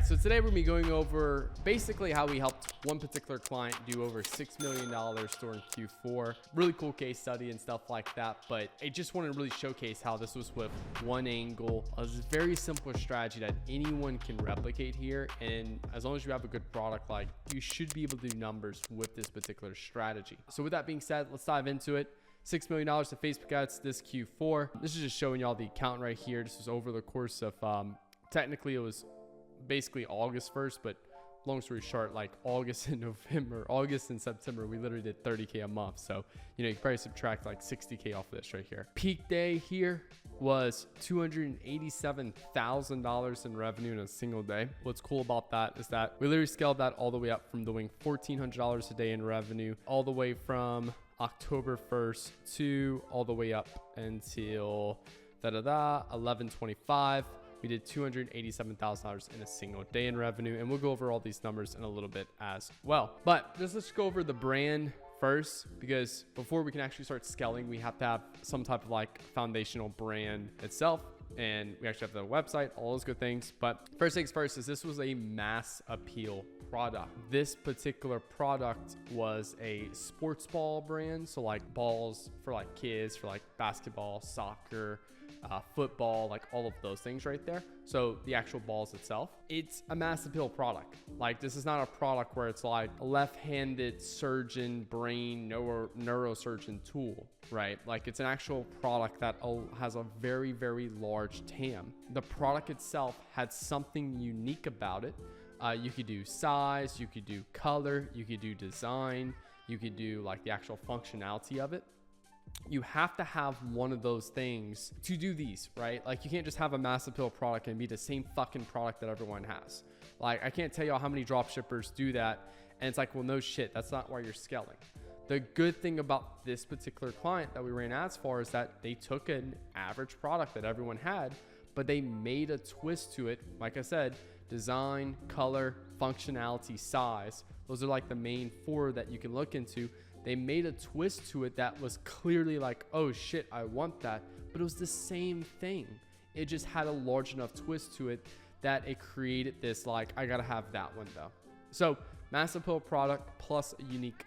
right, so today we're gonna be going over basically how we helped one particular client do over $6 million during Q4. Really cool case study and stuff like that, but I just want to really showcase how this was with one angle, a very simple strategy that anyone can replicate here. And as long as you have a good product, like, you should be able to do numbers with this particular strategy. So with that being said, let's dive into it. $6 million to Facebook ads this Q4. This is just showing y'all the account right here. This was over the course of, technically it was basically August 1st, but long story short, like August and November, August and September, we literally did 30K a month. So, you know, you can probably subtract like 60K off of this right here. Peak day here was $287,000 in revenue in a single day. What's cool about that is that we literally scaled that all the way up from doing $1,400 a day in revenue, all the way from October 1st to all the way up until 11/25. We did $287,000 in a single day in revenue, and we'll go over all these numbers in a little bit as well. But let's go over the brand first, because before we can actually start scaling, we have to have some type of like foundational brand itself, and we actually have the website, all those good things. But first things first is this was a mass appeal product. This particular product was a sports ball brand, so like balls for like kids, for like basketball, soccer, football, like all of those things right there. So the actual balls itself, it's a mass appeal product. Like, this is not a product where it's like a left-handed surgeon brain neurosurgeon tool, right? Like, it's an actual product that has a very, very large TAM. The product itself had something unique about it. You could do size, you could do color, you could do design, you could do like the actual functionality of it. You have to have one of those things to do these, right? Like, you can't just have a mass appeal product and be the same fucking product that everyone has. Like, I can't tell y'all how many drop shippers do that. And it's like, well, no shit, that's not why you're scaling. The good thing about this particular client that we ran ads for is that they took an average product that everyone had, but they made a twist to it. Like I said, design, color, functionality, size. Those are like the main four that you can look into. They made a twist to it that was clearly like, oh shit, I want that. But it was the same thing. It just had a large enough twist to it that it created this like, I gotta have that one though. So mass appeal product plus a unique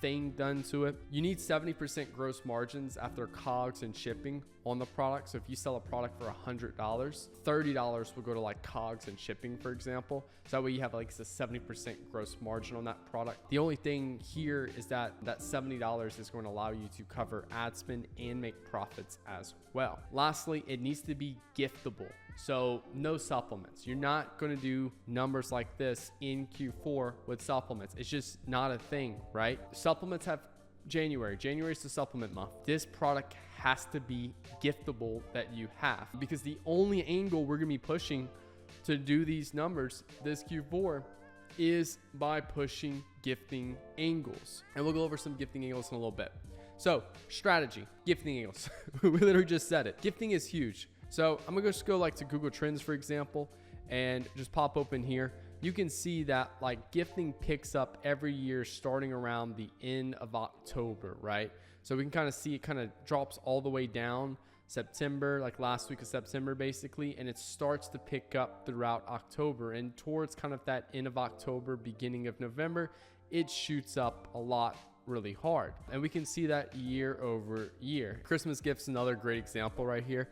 thing done to it. You need 70% gross margins after COGS and shipping on the product. So if you sell a product for $100, $30 will go to like COGS and shipping, for example. So that way you have like a 70% gross margin on that product. The only thing here is that $70 is going to allow you to cover ad spend and make profits as well. Lastly, it needs to be giftable. So no supplements. You're not going to do numbers like this in Q4 with supplements. It's just not a thing, right? Supplements have January. January is the supplement month. This product has to be giftable that you have, because the only angle we're going to be pushing to do these numbers this Q4 is by pushing gifting angles. And we'll go over some gifting angles in a little bit. So strategy, gifting angles. We literally just said it. Gifting is huge. So I'm gonna just go like to Google Trends, for example, and just pop open here. You can see that like gifting picks up every year starting around the end of October, right? So we can kind of see it kind of drops all the way down September, like last week of September basically, and it starts to pick up throughout October, and towards kind of that end of October, beginning of November, it shoots up a lot really hard. And we can see that year over year. Christmas gifts, another great example right here.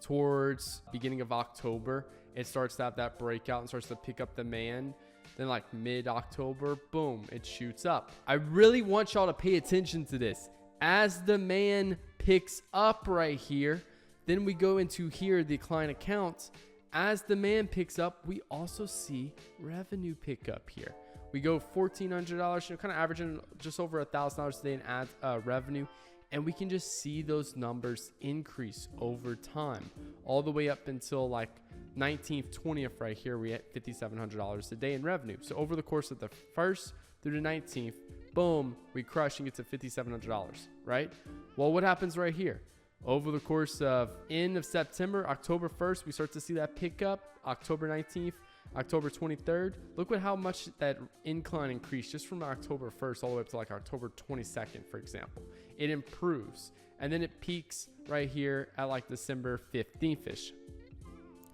Towards beginning of October, it starts to have that breakout and starts to pick up demand. Then like mid-October, boom, it shoots up. I really want y'all to pay attention to this. As demand picks up right here, then we go into here, the client accounts. As demand picks up, we also see revenue pick up here. We go $1,400, kind of averaging just over $1,000 a day in ad revenue. And we can just see those numbers increase over time, all the way up until like 19th, 20th right here, we at $5,700 a day in revenue. So over the course of the 1st through the 19th, boom, we crush and get to $5,700, right? Well, what happens right here? Over the course of end of September, October 1st, we start to see that pick up. October 19th, October 23rd, look at how much that incline increased just from October 1st all the way up to like October 22nd, for example. It improves, and then it peaks right here at like December 15th-ish.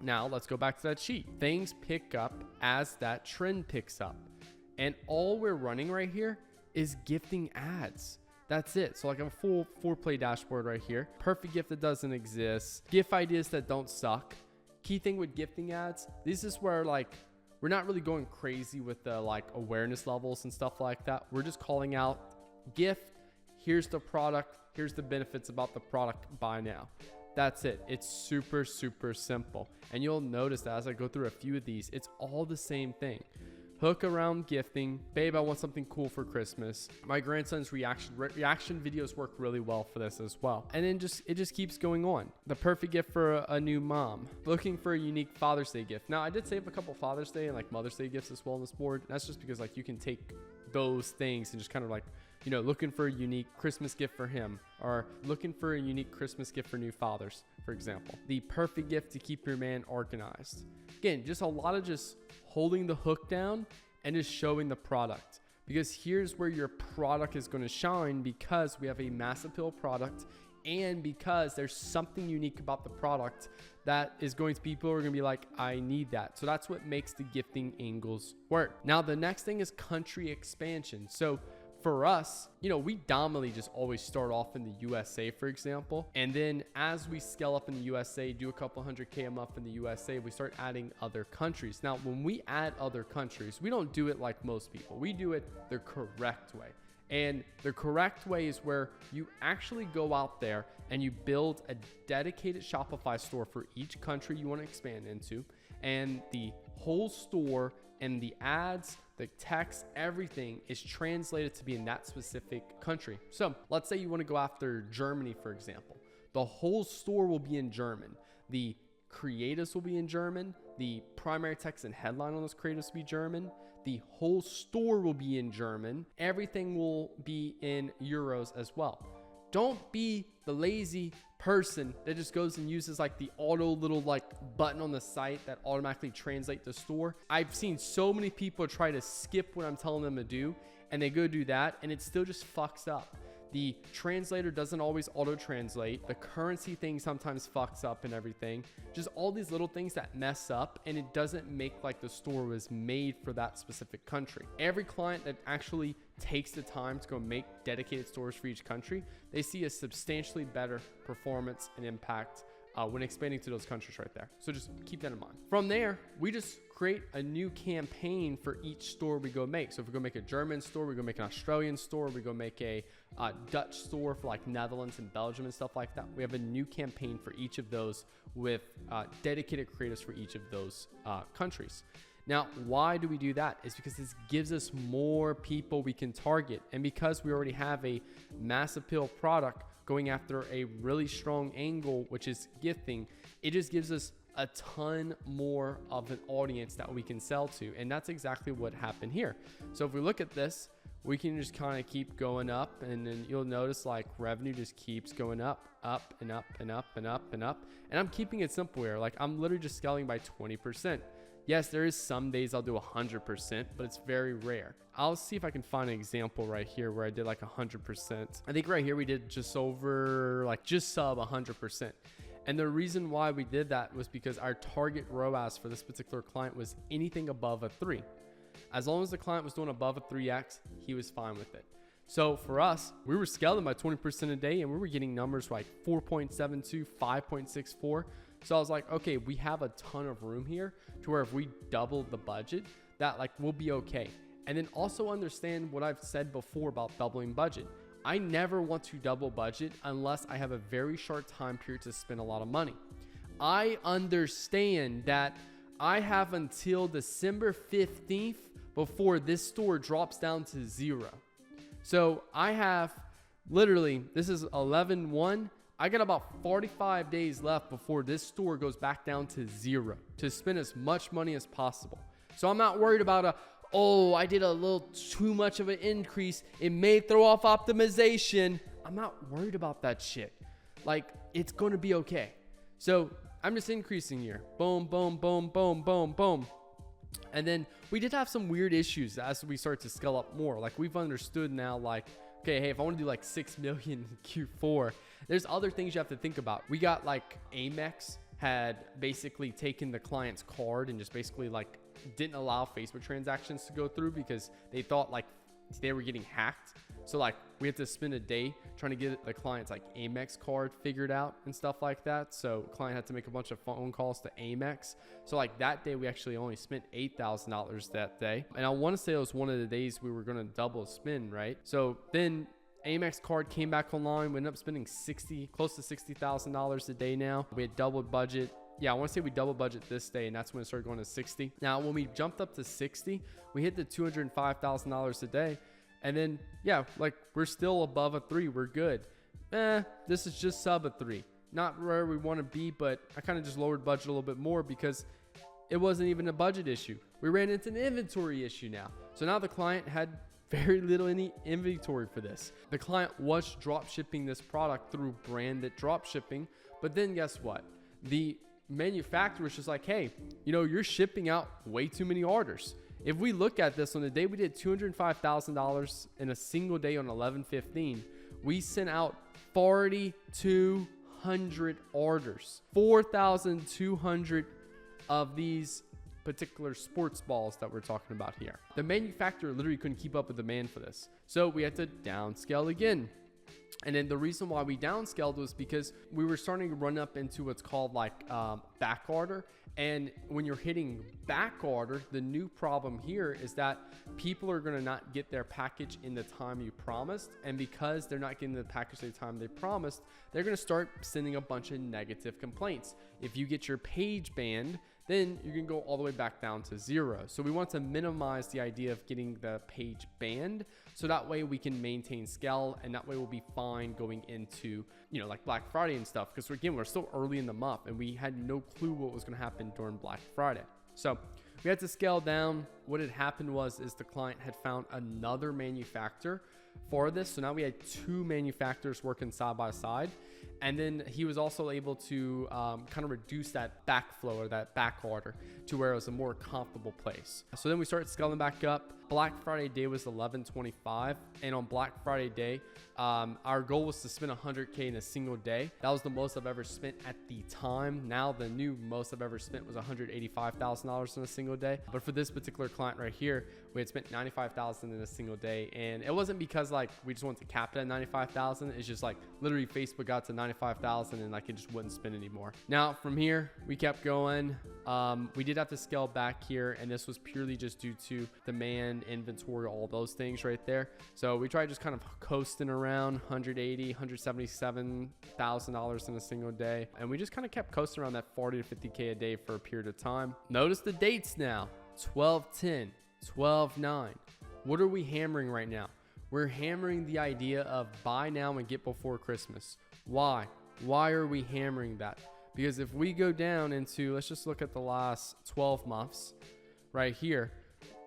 Now let's go back to that sheet. Things pick up as that trend picks up. And all we're running right here is gifting ads. That's it. So like a full 4-play dashboard right here. Perfect gift that doesn't exist. Gift ideas that don't suck. Key thing with gifting ads, this is where like we're not really going crazy with the like awareness levels and stuff like that. We're just calling out gift. Here's the product. Here's the benefits about the product. Buy now. That's it. It's super, super simple. And you'll notice that as I go through a few of these, it's all the same thing. Hook around gifting. Babe, I want something cool for Christmas. My grandson's reaction videos work really well for this as well. And then it just keeps going on. The perfect gift for a new mom. Looking for a unique Father's Day gift. Now, I did save a couple Father's Day and like Mother's Day gifts as well on this board. That's just because like you can take those things and just kind of like, you know, looking for a unique Christmas gift for him, or looking for a unique Christmas gift for new fathers, for example. The perfect gift to keep your man organized. Again, just a lot of just holding the hook down and just showing the product, because here's where your product is going to shine, because we have a mass appeal product, and because there's something unique about the product that is going to, people are going to be like, I need that. So that's what makes the gifting angles work. Now, the next thing is country expansion. So for us, you know, we dominantly just always start off in the USA, for example. And then as we scale up in the USA, do a couple 100K a month in the USA, we start adding other countries. Now, when we add other countries, we don't do it like most people. We do it the correct way. And the correct way is where you actually go out there and you build a dedicated Shopify store for each country you want to expand into. And the whole store and the ads, the text, everything is translated to be in that specific country. So let's say you want to go after Germany, for example. The whole store will be in German. The creatives will be in German. The primary text and headline on those creatives will be German. The whole store will be in German. Everything will be in euros as well. Don't be the lazy person that just goes and uses like the auto little like button on the site that automatically translate the store. I've seen so many people try to skip what I'm telling them to do, and they go do that, and it still just fucks up. The translator doesn't always auto translate. The currency thing sometimes fucks up and everything. Just all these little things that mess up, and it doesn't make like the store was made for that specific country. Every client that actually takes the time to go make dedicated stores for each country, they see a substantially better performance and impact when expanding to those countries right there. So just keep that in mind. From there, we just create a new campaign for each store we go make. So if we go make a German store, we go make an Australian store, we go make a Dutch store for like Netherlands and Belgium and stuff like that. We have a new campaign for each of those with dedicated creators for each of those countries. Now, why do we do that? It's because this gives us more people we can target. And because we already have a mass appeal product going after a really strong angle, which is gifting, it just gives us a ton more of an audience that we can sell to. And that's exactly what happened here. So if we look at this, we can just kind of keep going up, and then you'll notice like revenue just keeps going up and up and up and up and up. And I'm keeping it simple here. Like I'm literally just scaling by 20%. Yes, there is some days I'll do 100%, but it's very rare. I'll see if I can find an example right here where I did like 100%. I think right here we did just over, like just sub 100%. And the reason why we did that was because our target ROAS for this particular client was anything above a 3. As long as the client was doing above a 3x, he was fine with it. So for us, we were scaling by 20% a day, and we were getting numbers like 4.72, 5.64. So I was like, okay, we have a ton of room here to where if we double the budget, that like we'll be okay. And then also understand what I've said before about doubling budget. I never want to double budget unless I have a very short time period to spend a lot of money. I understand that I have until December 15th before this store drops down to 0. So I have literally, this is 11/1. I got about 45 days left before this store goes back down to 0 to spend as much money as possible. So I'm not worried about I did a little too much of an increase. It may throw off optimization. I'm not worried about that shit. Like, it's going to be okay. So I'm just increasing here. Boom, boom, boom, boom, boom, boom. And then we did have some weird issues as we start to scale up more. Like we've understood now, like, okay, hey, if I want to do like 6 million in Q4, there's other things you have to think about. We got like Amex had basically taken the client's card and just basically like didn't allow Facebook transactions to go through because they thought like they were getting hacked. So like we had to spend a day trying to get the client's like Amex card figured out and stuff like that. So client had to make a bunch of phone calls to Amex. So like that day we actually only spent $8,000 that day. And I want to say it was one of the days we were going to double spend, right? So then Amex card came back online. We ended up spending close to $60,000 a day now. We had doubled budget. Yeah, I want to say we double budget this day, and that's when it started going to 60. Now, when we jumped up to 60, we hit the $205,000 a day. And then, yeah, like we're still above a 3. We're good. This is just sub a 3. Not where we want to be, but I kind of just lowered budget a little bit more because it wasn't even a budget issue. We ran into an inventory issue now. So now the client had very little any inventory for this. The client was drop shipping this product through branded drop shipping. But then guess what? The manufacturer is just like, hey, you're shipping out way too many orders. If we look at this on the day we did $205,000 in a single day on 11/15, we sent out 4,200 orders, 4,200 of these particular sports balls that we're talking about here. The manufacturer literally couldn't keep up with demand for this. So we had to downscale again. And then the reason why we downscaled was because we were starting to run up into what's called like back order. And when you're hitting back order, the new problem here is that people are going to not get their package in the time you promised. And because they're not getting the package in the time they promised, they're going to start sending a bunch of negative complaints. If you get your page banned, then you can go all the way back down to 0. So we want to minimize the idea of getting the page banned. So that way we can maintain scale, and that way we'll be fine going into, like Black Friday and stuff. Because again, we're still early in the month and we had no clue what was going to happen during Black Friday. So we had to scale down. What had happened is the client had found another manufacturer for this. So now we had 2 manufacturers working side by side. And then he was also able to kind of reduce that backflow or that back order to where it was a more comfortable place. So then we started scaling back up. Black Friday day was 11/25. And on Black Friday day, our goal was to spend 100K in a single day. That was the most I've ever spent at the time. Now the new most I've ever spent was $185,000 in a single day. But for this particular client right here, we had spent $95,000 in a single day. And it wasn't because like we just wanted to cap it at $95,000. It's just like literally Facebook got to $95,000 and like it just wouldn't spend anymore. Now from here, we kept going. We did have to scale back here, and this was purely just due to demand, inventory, all those things right there. So we tried just kind of coasting around $180,000, $177,000 in a single day. And we just kind of kept coasting around that 40 to 50K a day for a period of time. Notice the dates now, 12/10, 12/9. What are we hammering right now? We're hammering the idea of buy now and get before Christmas. Why? Why are we hammering that? Because if we go down into, let's just look at the last 12 months right here.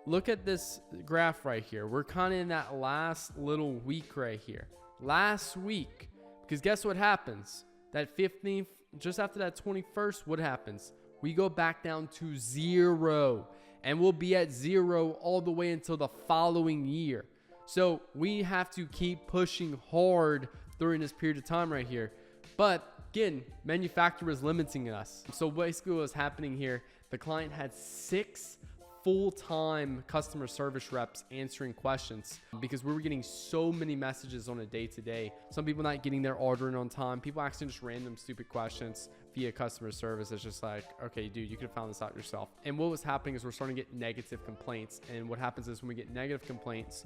Look at this graph right here. We're kind of in that last little week right here. Last week. Because guess what happens? That 15th, just after that 21st, what happens? We go back down to 0. And we'll be at 0 all the way until the following year. So we have to keep pushing hard during this period of time right here. But again, manufacturer is limiting us. So basically what was happening here, the client had 6 full-time customer service reps answering questions because we were getting so many messages on a day-to-day. Some people not getting their order in on time. People asking just random stupid questions via customer service. It's just like, okay, dude, you could have found this out yourself. And what was happening is we're starting to get negative complaints. And what happens is when we get negative complaints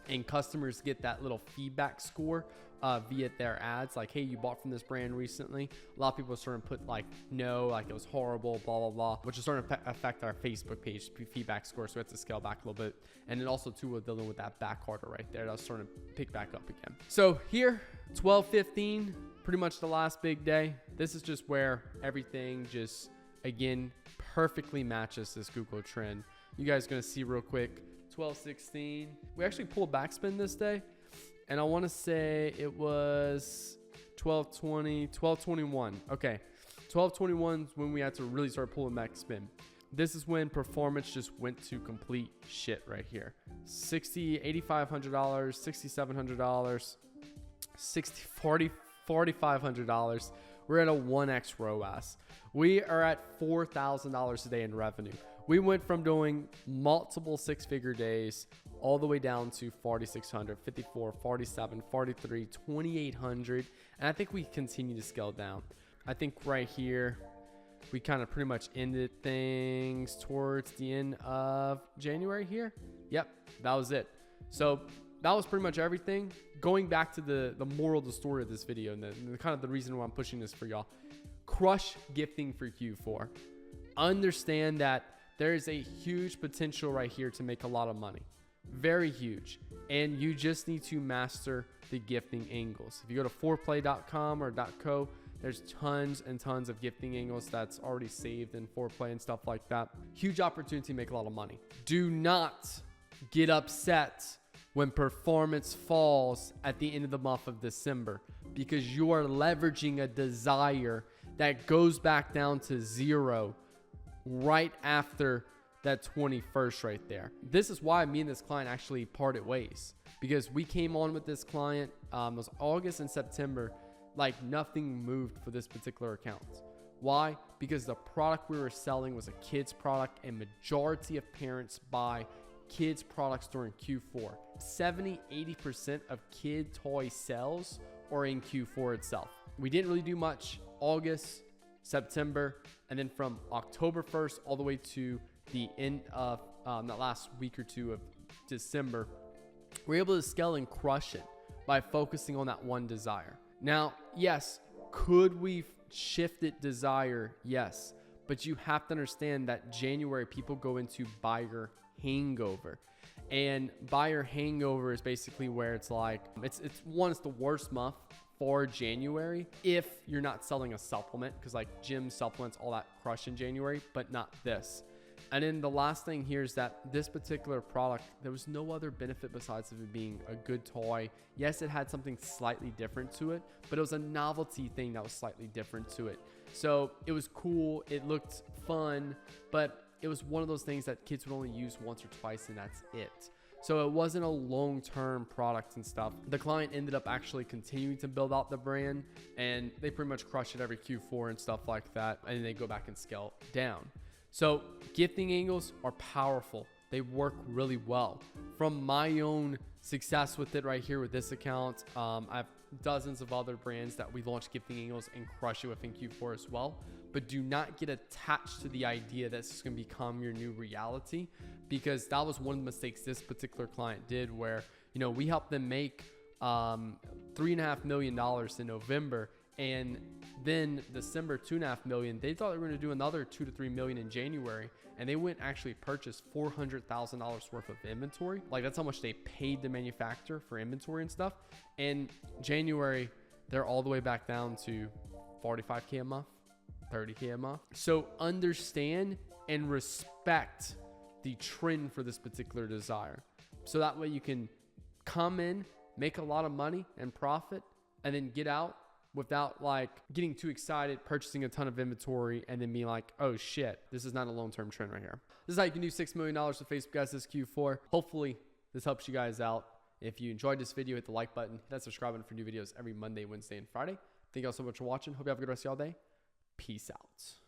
and customers get that little feedback score via their ads, like, hey, you bought from this brand recently. A lot of people are starting to put like, no, like it was horrible, blah, blah, blah, which is starting to affect our Facebook page feedback score. So we have to scale back a little bit. And then also too, we're dealing with that back order right there. That's starting to pick back up again. So here, 12/15, pretty much the last big day. This is just where everything just, again, perfectly matches this Google trend. You guys are going to see real quick. 12/16. We actually pulled backspin this day. And I want to say it was 12/20, 12/21. Okay. 12/21 is when we had to really start pulling back spin. This is when performance just went to complete shit right here. $8,500, $6,700, $4,500. we're at a 1x ROAS. We are at $4,000 a day in revenue. We went from doing multiple six-figure days all the way down to 4,600, 54, 47, 43, 2,800. And I think we continue to scale down. I think right here, we kind of pretty much ended things towards the end of January here. Yep, that was it. So that was pretty much everything. Going back to the moral of the story of this video and the kind of the reason why I'm pushing this for y'all. Crush gifting for Q4. Understand that there is a huge potential right here to make a lot of money. Very huge. And you just need to master the gifting angles. If you go to foreplay.com or .co, there's tons and tons of gifting angles that's already saved in foreplay and stuff like that. Huge opportunity to make a lot of money. Do not get upset when performance falls at the end of the month of December, because you are leveraging a desire that goes back down to zero right after that 21st right there. This is why me and this client actually parted ways, because we came on with this client, it was August and September, like nothing moved for this particular account. Why? Because the product we were selling was a kids product, and majority of parents buy kids products during Q4. 70-80% of kid toy sales are in Q4 itself. We didn't really do much August, September, and then from October 1st all the way to the end of that last week or two of December, we're able to scale and crush it by focusing on that one desire. Now, yes, could we shift it desire? Yes, but you have to understand that January people go into buyer hangover, and buyer hangover is basically where it's like, it's the worst month for January if you're not selling a supplement, because like gym supplements, all that crush in January, but not this. And then the last thing here is that this particular product, there was no other benefit besides of it being a good toy. Yes, it had something slightly different to it, but it was a novelty thing that was slightly different to it. So it was cool. It looked fun, but it was one of those things that kids would only use once or twice, and that's it. So it wasn't a long-term product and stuff. The client ended up actually continuing to build out the brand, and they pretty much crush it every Q4 and stuff like that. And then they go back and scale down. So gifting angles are powerful. They work really well. From my own success with it right here with this account, I have dozens of other brands that we launch gifting angles and crush it within Q4 as well. But do not get attached to the idea that this is going to become your new reality, because that was one of the mistakes this particular client did, where, you know, we helped them make $3.5 million in November, and then December $2.5 million. They thought they were going to do another $2 to $3 million in January, and they went actually purchase $400,000 worth of inventory. Like, that's how much they paid the manufacturer for inventory and stuff. And January, they're all the way back down to $45K a month, $30K a month. So understand and respect the trend for this particular desire, so that way you can come in, make a lot of money and profit, and then get out without like getting too excited, purchasing a ton of inventory, and then being like, oh shit, this is not a long-term trend right here. This is how you can do $6 million with Facebook ads this Q4. Hopefully this helps you guys out. If you enjoyed this video, hit the like button, hit that subscribe button for new videos every Monday, Wednesday, and Friday. Thank you all so much for watching. Hope you have a good rest of y'all day. Peace out.